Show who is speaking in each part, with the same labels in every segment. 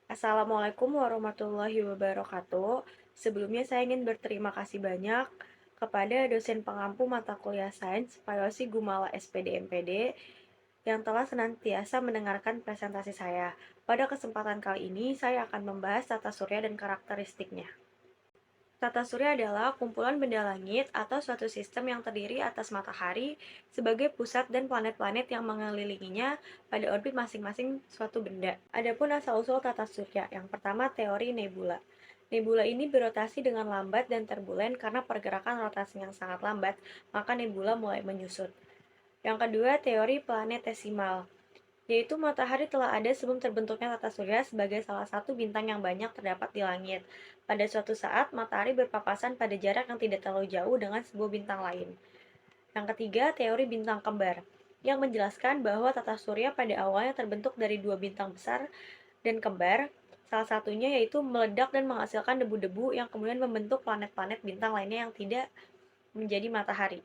Speaker 1: Assalamualaikum warahmatullahi wabarakatuh. Sebelumnya saya ingin berterima kasih banyak kepada dosen pengampu mata kuliah sains Payosi Gumala SPD MPD yang telah senantiasa mendengarkan presentasi saya. Pada kesempatan kali ini, saya akan membahas tata surya dan karakteristiknya. Tata surya adalah kumpulan benda langit atau suatu sistem yang terdiri atas matahari sebagai pusat dan planet-planet yang mengelilinginya pada orbit masing-masing suatu benda. Adapun asal-usul tata surya, yang pertama teori nebula. Nebula ini berotasi dengan lambat dan turbulen karena pergerakan rotasi yang sangat lambat, maka nebula mulai menyusut. Yang kedua, teori planetesimal, yaitu matahari telah ada sebelum terbentuknya tata surya sebagai salah satu bintang yang banyak terdapat di langit. Pada suatu saat, matahari berpapasan pada jarak yang tidak terlalu jauh dengan sebuah bintang lain. Yang ketiga, teori bintang kembar, yang menjelaskan bahwa tata surya pada awalnya terbentuk dari dua bintang besar dan kembar, salah satunya yaitu meledak dan menghasilkan debu-debu yang kemudian membentuk planet-planet bintang lainnya yang tidak menjadi matahari.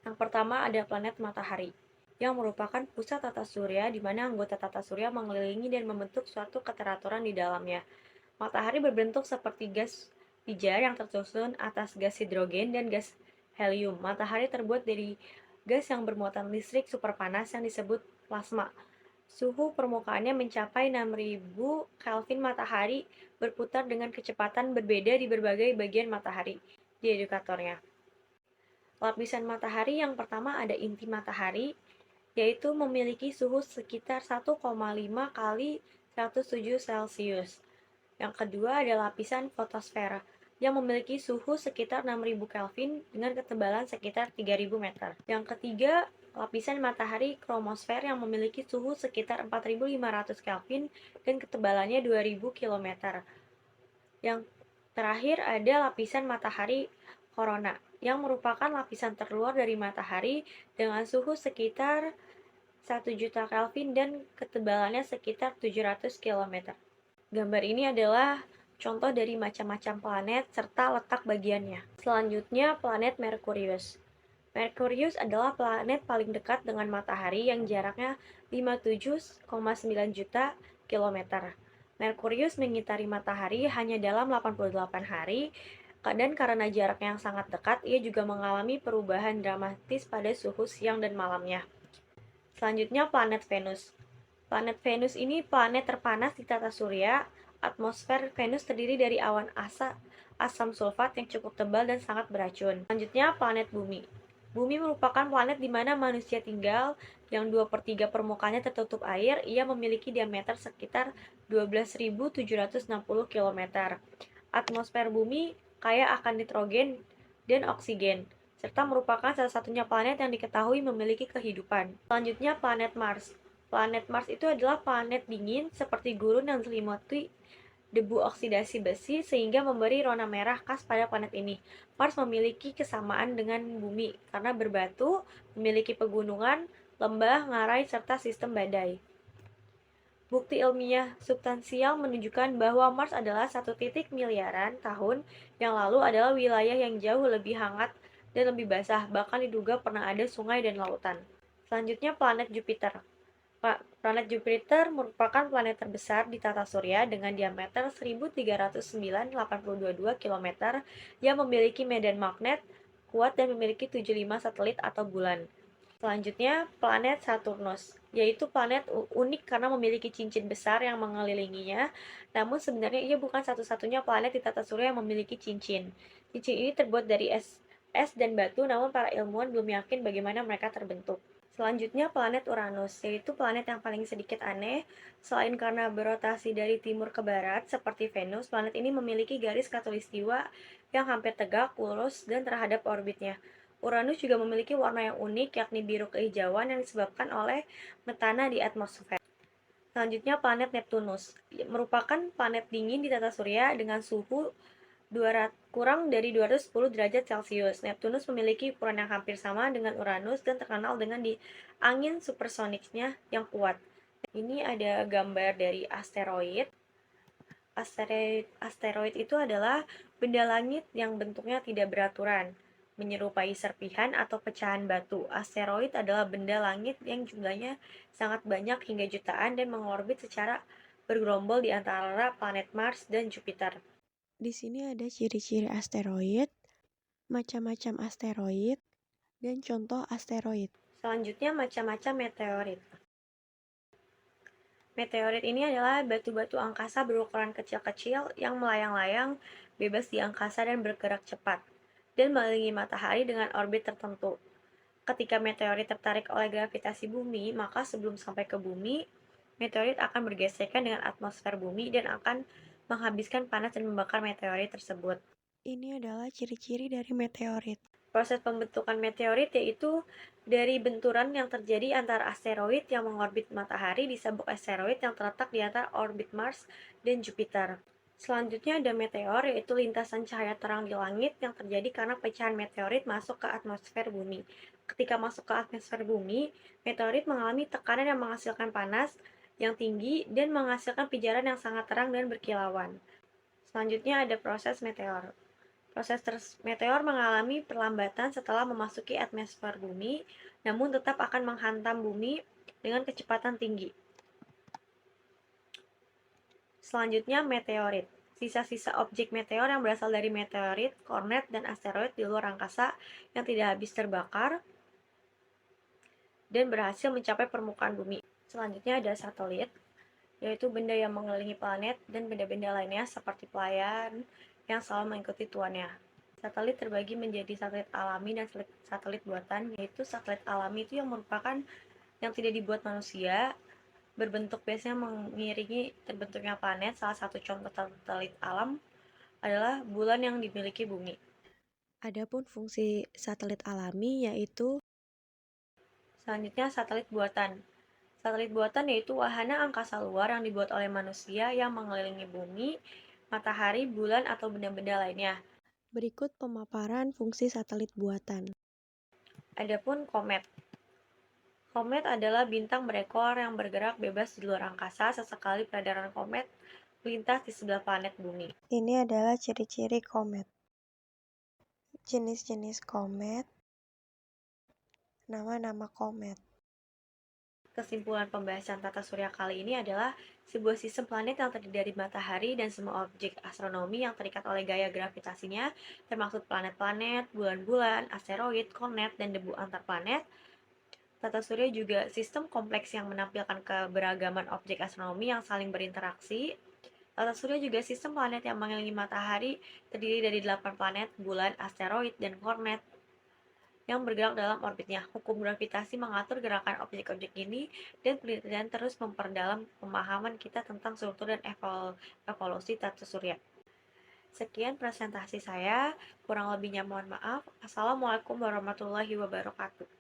Speaker 1: Yang pertama ada planet matahari, yang merupakan pusat tata surya di mana anggota tata surya mengelilingi dan membentuk suatu keteraturan di dalamnya. Matahari berbentuk seperti gas pijar yang tersusun atas gas hidrogen dan gas helium. Matahari terbuat dari gas yang bermuatan listrik superpanas yang disebut plasma. Suhu permukaannya mencapai 6000 Kelvin. Matahari berputar dengan kecepatan berbeda di berbagai bagian matahari di edukatornya. Lapisan matahari yang pertama ada inti matahari, yaitu memiliki suhu sekitar 1,5 kali 107 Celcius. Yang kedua ada lapisan fotosfer, yang memiliki suhu sekitar 6000 Kelvin dengan ketebalan sekitar 3000 meter. Yang ketiga, lapisan matahari kromosfer yang memiliki suhu sekitar 4500 Kelvin dan ketebalannya 2000 km. Yang terakhir ada lapisan matahari korona, yang merupakan lapisan terluar dari matahari dengan suhu sekitar 1 juta Kelvin dan ketebalannya sekitar 700 km. Gambar ini adalah contoh dari macam-macam planet serta letak bagiannya. Selanjutnya, planet Merkurius. Merkurius adalah planet paling dekat dengan matahari yang jaraknya 57,9 juta kilometer. Merkurius mengitari matahari hanya dalam 88 hari, dan karena jaraknya yang sangat dekat, ia juga mengalami perubahan dramatis pada suhu siang dan malamnya. Selanjutnya, planet Venus. Planet Venus ini planet terpanas di tata surya. Atmosfer Venus terdiri dari awan asam sulfat yang cukup tebal dan sangat beracun. Selanjutnya, planet Bumi. Bumi merupakan planet di mana manusia tinggal, yang 2/3 permukaannya tertutup air. Ia memiliki diameter sekitar 12.760 km. Atmosfer Bumi kaya akan nitrogen dan oksigen, serta merupakan salah satunya planet yang diketahui memiliki kehidupan. Selanjutnya, planet Mars. Planet Mars itu adalah planet dingin seperti gurun yang diselimuti debu oksidasi besi sehingga memberi warna merah khas pada planet ini. Mars memiliki kesamaan dengan Bumi karena berbatu, memiliki pegunungan, lembah, ngarai, serta sistem badai. Bukti ilmiah substansial menunjukkan bahwa Mars adalah 1 miliaran tahun yang lalu adalah wilayah yang jauh lebih hangat dan lebih basah, bahkan diduga pernah ada sungai dan lautan. Selanjutnya, planet Jupiter. Planet Jupiter merupakan planet terbesar di tata surya dengan diameter 1309,822 km yang memiliki medan magnet kuat dan memiliki 75 satelit atau bulan. Selanjutnya, planet Saturnus, yaitu planet unik karena memiliki cincin besar yang mengelilinginya, namun sebenarnya ia bukan satu-satunya planet di tata surya yang memiliki cincin. Cincin ini terbuat dari es dan batu, namun para ilmuwan belum yakin bagaimana mereka terbentuk. Selanjutnya, planet Uranus, yaitu planet yang paling sedikit aneh. Selain karena berotasi dari timur ke barat seperti Venus, planet ini memiliki garis khatulistiwa yang hampir tegak, lurus, dan terhadap orbitnya. Uranus juga memiliki warna yang unik, yakni biru kehijauan yang disebabkan oleh metana di atmosfer. Selanjutnya, planet Neptunus merupakan planet dingin di tata surya dengan suhu kurang dari 210 derajat Celcius. Neptunus memiliki ukuran yang hampir sama dengan Uranus dan terkenal dengan angin supersoniknya yang kuat. Ini ada gambar dari asteroid. Asteroid itu adalah benda langit yang bentuknya tidak beraturan. menyerupai serpihan atau pecahan batu. Asteroid adalah benda langit yang jumlahnya sangat banyak hingga jutaan dan mengorbit secara bergerombol di antara planet Mars dan Jupiter.
Speaker 2: Di sini ada ciri-ciri asteroid, macam-macam asteroid, dan contoh asteroid.
Speaker 1: Selanjutnya macam-macam meteorit. Meteorit ini adalah batu-batu angkasa berukuran kecil-kecil yang melayang-layang bebas di angkasa dan bergerak cepat, dan mengelilingi matahari dengan orbit tertentu. Ketika meteorit tertarik oleh gravitasi bumi, maka sebelum sampai ke bumi, meteorit akan bergesekan dengan atmosfer bumi dan akan menghabiskan panas dan membakar meteorit tersebut.
Speaker 2: Ini adalah ciri-ciri dari meteorit.
Speaker 1: Proses pembentukan meteorit yaitu dari benturan yang terjadi antara asteroid yang mengorbit matahari di sabuk asteroid yang terletak di antara orbit Mars dan Jupiter. Selanjutnya ada meteor, yaitu lintasan cahaya terang di langit yang terjadi karena pecahan meteorit masuk ke atmosfer bumi. Ketika masuk ke atmosfer bumi, meteorit mengalami tekanan yang menghasilkan panas yang tinggi dan menghasilkan pijaran yang sangat terang dan berkilauan. Selanjutnya ada proses meteor. Meteor mengalami perlambatan setelah memasuki atmosfer bumi, namun tetap akan menghantam bumi dengan kecepatan tinggi. Selanjutnya, meteorit. Sisa-sisa objek meteor yang berasal dari meteorit, kornet, dan asteroid di luar angkasa yang tidak habis terbakar dan berhasil mencapai permukaan bumi. Selanjutnya ada satelit, yaitu benda yang mengelilingi planet dan benda-benda lainnya seperti pelayan yang selalu mengikuti tuannya. Satelit terbagi menjadi satelit alami dan satelit buatan, yaitu satelit alami itu yang merupakan yang tidak dibuat manusia, berbentuk biasanya mengiringi terbentuknya planet. Salah satu contoh satelit alam adalah bulan yang dimiliki bumi.
Speaker 2: Adapun fungsi satelit alami yaitu
Speaker 1: Selanjutnya, satelit buatan. Satelit buatan yaitu wahana angkasa luar yang dibuat oleh manusia yang mengelilingi bumi, matahari, bulan, atau benda-benda lainnya.
Speaker 2: berikut pemaparan fungsi satelit buatan.
Speaker 1: Adapun komet. Komet adalah bintang berekor yang bergerak bebas di luar angkasa. Sesekali peredaran komet melintas di sebelah planet bumi.
Speaker 2: Ini adalah ciri-ciri komet. Jenis-jenis komet, nama-nama komet.
Speaker 1: Kesimpulan pembahasan tata surya kali ini adalah sebuah sistem planet yang terdiri dari matahari dan semua objek astronomi yang terikat oleh gaya gravitasinya, termasuk planet-planet, bulan-bulan, asteroid, komet, dan debu antar planet. Tata surya juga sistem kompleks yang menampilkan keberagaman objek astronomi yang saling berinteraksi. Tata surya juga sistem planet yang mengelilingi matahari, terdiri dari 8 planet, bulan, asteroid, dan komet yang bergerak dalam orbitnya. Hukum gravitasi mengatur gerakan objek-objek ini, dan penelitian terus memperdalam pemahaman kita tentang struktur dan evolusi tata surya. Sekian presentasi saya, kurang lebihnya mohon maaf. Assalamualaikum warahmatullahi wabarakatuh.